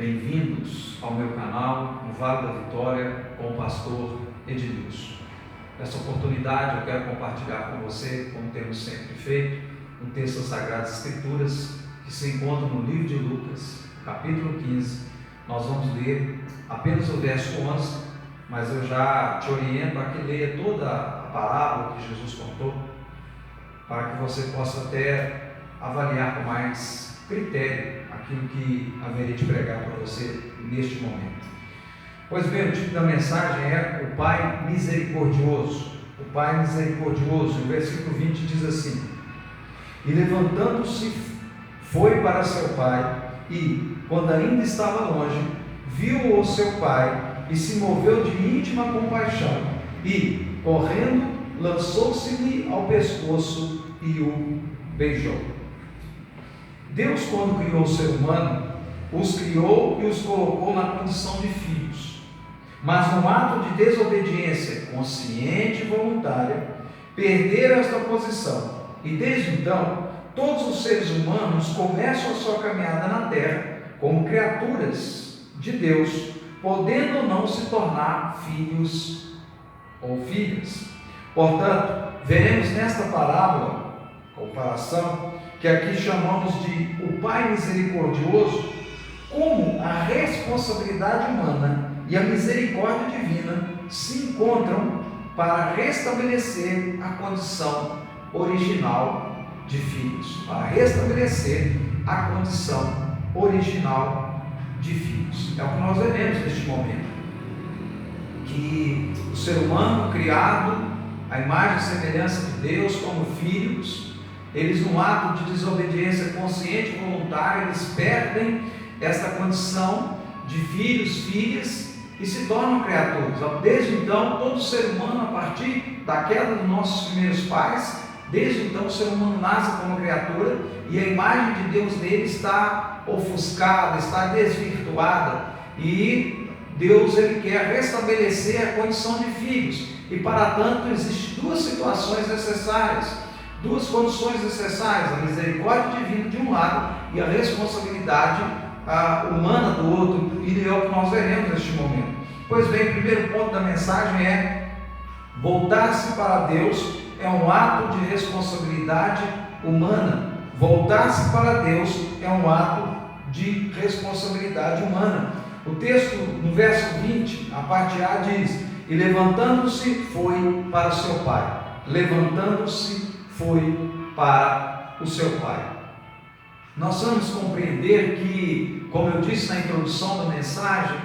bem-vindos ao meu canal, no Vale da Vitória, com o pastor Edilson. Nessa oportunidade eu quero compartilhar com você, como temos sempre feito, um texto das Sagradas Escrituras que se encontra no livro de Lucas, capítulo 15. Nós vamos ler apenas o verso 11, mas eu já te oriento a que leia toda a parábola que Jesus contou, para que você possa até avaliar com mais critério aquilo que haverei de pregar para você neste momento. Pois bem, o título da mensagem é o Pai Misericordioso. O Pai Misericordioso. O versículo 20 diz assim: E levantando-se, foi para seu pai, e, quando ainda estava longe, viu o seu pai, e se moveu de íntima compaixão, e, correndo, lançou-se-lhe ao pescoço e o beijou. Deus, quando criou o ser humano, os criou e os colocou na condição de filhos. Mas no ato de desobediência consciente e voluntária, perderam esta posição. E desde então, todos os seres humanos começam a sua caminhada na terra como criaturas de Deus, podendo ou não se tornar filhos ou filhas. Portanto, veremos nesta parábola, comparação, que aqui chamamos de o Pai Misericordioso, como a responsabilidade humana e a misericórdia divina se encontram para restabelecer a condição original de filhos, para restabelecer a condição original de filhos. É o que nós veremos neste momento, que o ser humano criado à imagem e semelhança de Deus como filhos, eles, no ato de desobediência consciente e voluntária, eles perdem esta condição de filhos, filhas, e se tornam criaturas. Desde então, todo ser humano, a partir da queda dos nossos primeiros pais, desde então o ser humano nasce como criatura, e a imagem de Deus nele está ofuscada, está desvirtuada, e Deus ele quer restabelecer a condição de filhos, e para tanto existem duas situações necessárias, duas condições necessárias: a misericórdia divina de um lado e a responsabilidade humana do outro, e é o que nós veremos neste momento. Pois bem, o primeiro ponto da mensagem é: voltar-se para Deus é um ato de responsabilidade humana. Voltar-se para Deus é um ato de responsabilidade humana. O texto, no verso 20, a parte A diz: E levantando-se, foi para o seu pai. Levantando-se, foi para o seu pai. Nós vamos compreender que, como eu disse na introdução da mensagem,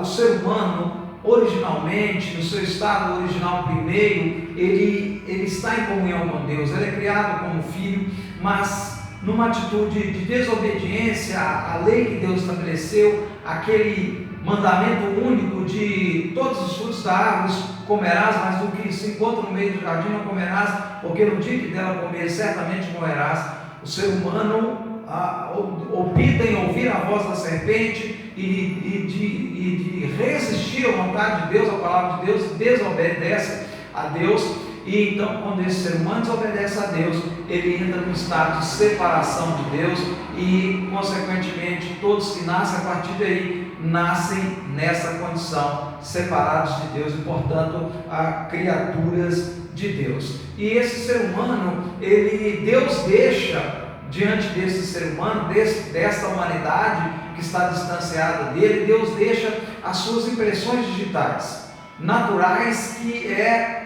o ser humano, originalmente, no seu estado original primeiro, ele está em comunhão com Deus, ele é criado como filho, mas numa atitude de desobediência à lei que Deus estabeleceu, aquele mandamento único de todos os frutos da árvore comerás, mas do que se encontra no meio do jardim não comerás, porque no dia que dela comer certamente morrerás. O ser humano opta em ouvir a voz da serpente e de resistir à vontade de Deus, à palavra de Deus, desobedece a Deus. E então, quando esse ser humano desobedece a Deus, ele entra no estado de separação de Deus e, consequentemente, todos que nascem a partir daí, nascem nessa condição, separados de Deus e, portanto, criaturas de Deus. E esse ser humano, Deus deixa diante desse ser humano, desta humanidade que está distanciada dele, Deus deixa as suas impressões digitais, naturais, que é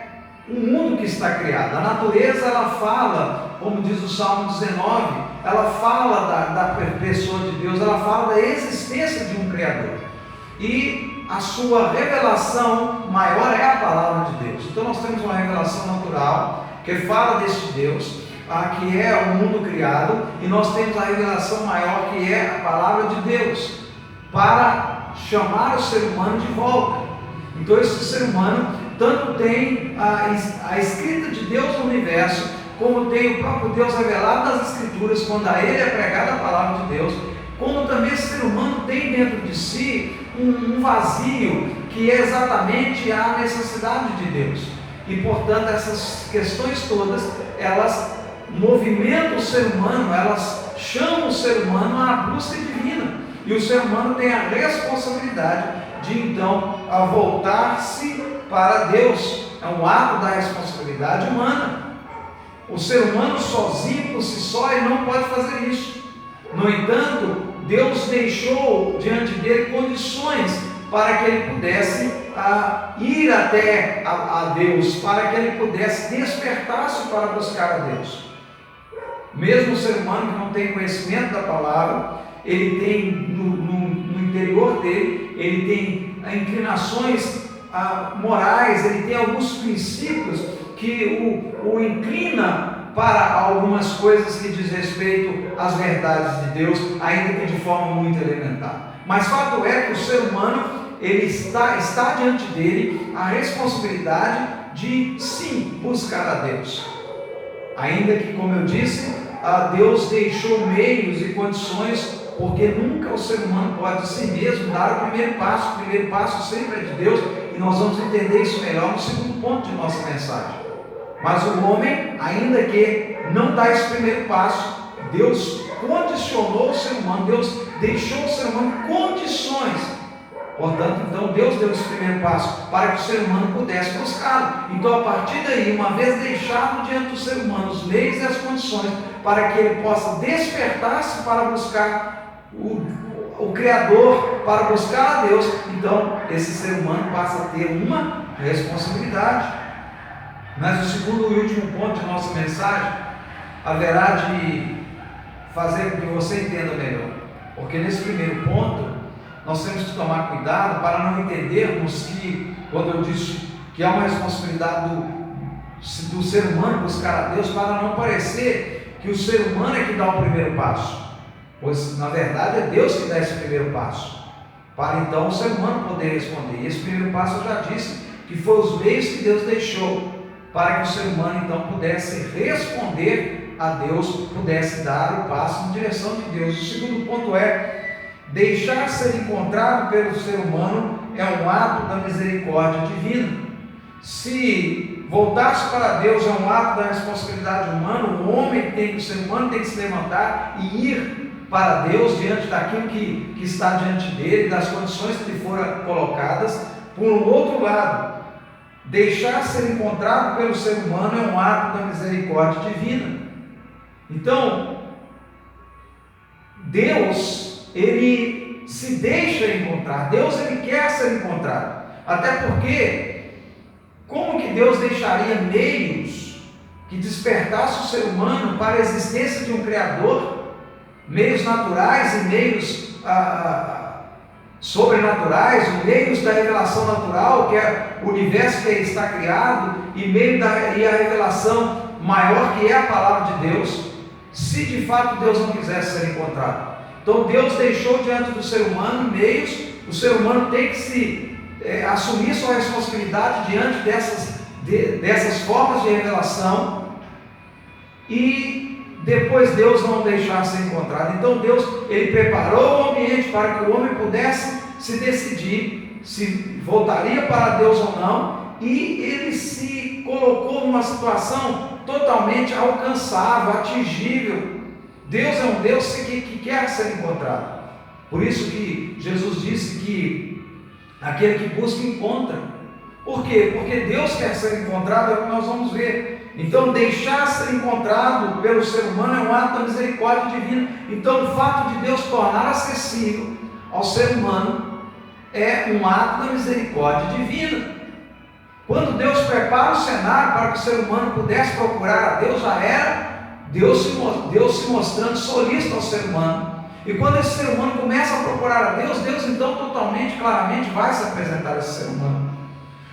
o mundo que está criado. A natureza, ela fala, como diz o Salmo 19, ela fala da pessoa de Deus, ela fala da existência de um Criador. E a sua revelação maior é a palavra de Deus. Então nós temos uma revelação natural que fala deste Deus, que é o mundo criado, e nós temos a revelação maior que é a palavra de Deus, para chamar o ser humano de volta. Então esse ser humano tanto tem a escrita de Deus no universo, como tem o próprio Deus revelado nas Escrituras, quando a ele é pregada a palavra de Deus, como também esse ser humano tem dentro de si um vazio, que é exatamente a necessidade de Deus. E portanto essas questões todas, elas movimentam o ser humano, elas chamam o ser humano à busca divina. e o ser humano tem a responsabilidade de então voltar-se para Deus. É um ato da responsabilidade humana. O ser humano sozinho, por si só, ele não pode fazer isso. No entanto, Deus deixou diante dele condições para que ele pudesse ir até a Deus, para que ele pudesse despertar-se para buscar a Deus. Mesmo o ser humano que não tem conhecimento da palavra, ele tem no interior dele, ele tem inclinações morais, ele tem alguns princípios que o inclina para algumas coisas que diz respeito às verdades de Deus, ainda que de forma muito elementar. Mas fato é que o ser humano, ele está diante dele a responsabilidade de sim buscar a Deus. Ainda que, como eu disse, Deus deixou meios e condições, porque nunca o ser humano pode de si mesmo dar o primeiro passo. O primeiro passo sempre é de Deus, e nós vamos entender isso melhor no segundo ponto de nossa mensagem. Mas o homem, ainda que não dá esse primeiro passo, Deus condicionou o ser humano, Deus deixou o ser humano condições. Portanto, então Deus deu esse primeiro passo para que o ser humano pudesse buscá-lo. Então, a partir daí, uma vez deixado diante do ser humano os meios e as condições para que ele possa despertar-se para buscar o Criador, para buscar a Deus, então esse ser humano passa a ter uma responsabilidade. Mas o segundo e último ponto de nossa mensagem haverá de fazer com que você entenda melhor, porque nesse primeiro ponto nós temos que tomar cuidado para não entendermos que, quando eu disse que há uma responsabilidade do ser humano buscar a Deus, para não parecer que o ser humano é que dá o primeiro passo, pois na verdade é Deus que dá esse primeiro passo, para então o ser humano poder responder. E esse primeiro passo eu já disse que foi os meios que Deus deixou para que o ser humano então pudesse responder a Deus, pudesse dar o passo em direção de Deus. O segundo ponto é: deixar ser encontrado pelo ser humano é um ato da misericórdia divina. Se voltar-se para Deus é um ato da responsabilidade humana, o ser humano tem que se levantar e ir para Deus diante daquilo que está diante dele, das condições que lhe foram colocadas. Por um outro lado, deixar ser encontrado pelo ser humano é um ato da misericórdia divina. Então, Deus, ele se deixa encontrar, Deus ele quer ser encontrado, até porque, como que Deus deixaria meios que despertassem o ser humano para a existência de um Criador, meios naturais e meios sobrenaturais, meios da revelação natural, que é o universo que está criado, e a revelação maior que é a palavra de Deus, se de fato Deus não quisesse ser encontrado. Então Deus deixou diante do ser humano meios, o ser humano tem que assumir sua responsabilidade diante dessas formas de revelação, e depois Deus não deixar ser encontrado. Então Deus, ele preparou o ambiente para que o homem pudesse se decidir se voltaria para Deus ou não, e ele se colocou numa situação totalmente alcançável, atingível. Deus é um Deus que quer ser encontrado. Por isso que Jesus disse que aquele que busca encontra. Por quê? Porque Deus quer ser encontrado, é o que nós vamos ver. Então, deixar ser encontrado pelo ser humano é um ato da misericórdia divina. Então, o fato de Deus tornar acessível ao ser humano é um ato da misericórdia divina. Quando Deus prepara o cenário para que o ser humano pudesse procurar a Deus, já era Deus se mostrando solícito ao ser humano. E quando esse ser humano começa a procurar a Deus, Deus então totalmente, claramente vai se apresentar a esse ser humano.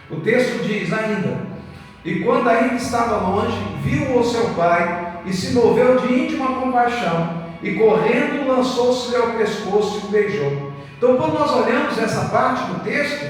O texto diz ainda: e quando ainda estava longe, viu o seu pai e se moveu de íntima compaixão, e correndo lançou-se ao pescoço e o beijou. Então, quando nós olhamos essa parte do texto,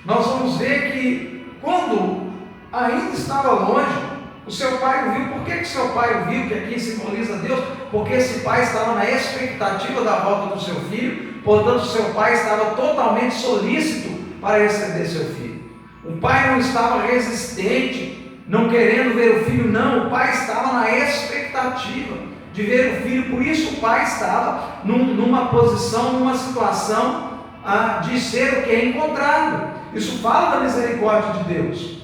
nós vamos ver que quando ainda estava longe, o seu pai o viu. Por que o seu pai o viu? Que aqui simboliza Deus, porque esse pai estava na expectativa da volta do seu filho, portanto o seu pai estava totalmente solícito para receber seu filho. O pai não estava resistente, não querendo ver o filho, não, o pai estava na expectativa. de ver o filho. Por isso o pai estava numa posição, numa situação de ser o que é encontrado. Isso fala da misericórdia de Deus.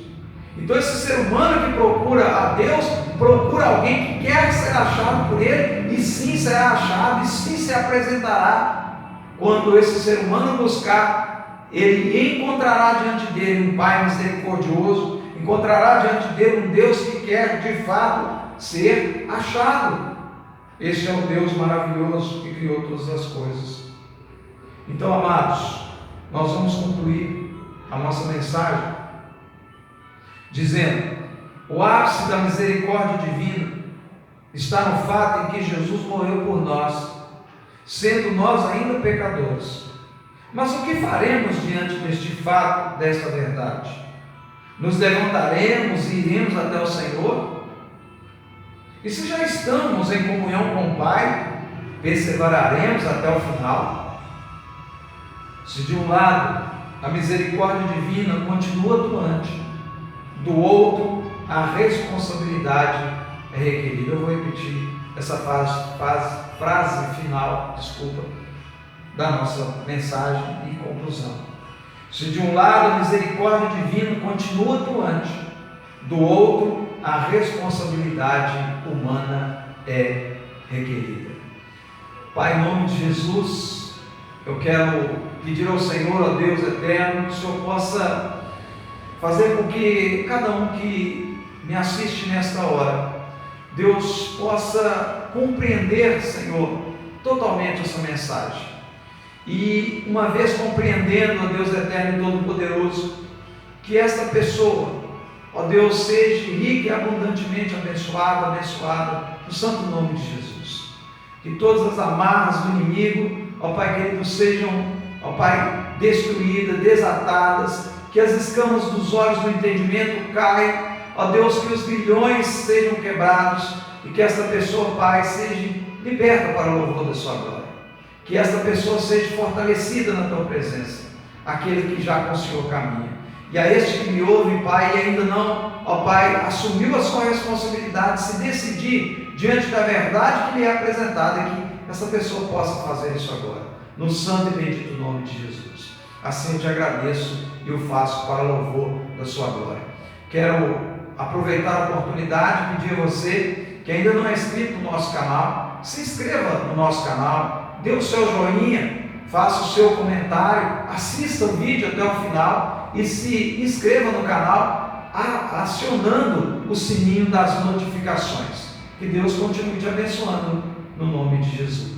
Então esse ser humano que procura a Deus, procura alguém que quer ser achado por ele, e sim será achado, e sim se apresentará. Quando esse ser humano buscar, ele encontrará diante dele um Pai misericordioso, encontrará diante dele um Deus que quer de fato ser achado. Este é o Deus maravilhoso que criou todas as coisas. Então, amados, nós vamos concluir a nossa mensagem dizendo: o ápice da misericórdia divina está no fato em que Jesus morreu por nós, sendo nós ainda pecadores. Mas o que faremos diante deste fato, desta verdade? Nos levantaremos e iremos até o Senhor? E se já estamos em comunhão com o Pai, perseveraremos até o final? Se de um lado a misericórdia divina continua atuante, do outro a responsabilidade é requerida. Eu vou repetir essa frase final, da nossa mensagem e conclusão. Se de um lado a misericórdia divina continua atuante, do outro a responsabilidade humana é requerida. Pai, em nome de Jesus, eu quero pedir ao Senhor, ó Deus eterno, que o Senhor possa fazer com que cada um que me assiste nesta hora, Deus possa compreender, Senhor, totalmente essa mensagem. E uma vez compreendendo, ó Deus eterno e todo-poderoso, que esta pessoa, ó Deus, seja rica e abundantemente abençoada no santo nome de Jesus. Que todas as amarras do inimigo, ó Pai querido, sejam, ó Pai, destruídas, desatadas, que as escamas dos olhos do entendimento caiam, ó Deus, que os grilhões sejam quebrados, e que esta pessoa, Pai, seja liberta para o louvor da sua glória. Que esta pessoa seja fortalecida na tua presença, aquele que já com o Senhor caminha. E a este que me ouve, Pai, e ainda não, ó Pai, assumiu a sua responsabilidade, se decidir diante da verdade que lhe é apresentada, que essa pessoa possa fazer isso agora, no santo e bendito nome de Jesus. Assim eu te agradeço e o faço para louvor da sua glória. Quero aproveitar a oportunidade e pedir a você que ainda não é inscrito no nosso canal, se inscreva no nosso canal, dê o seu joinha, faça o seu comentário, assista o vídeo até o final e se inscreva no canal, acionando o sininho das notificações. Que Deus continue te abençoando no nome de Jesus.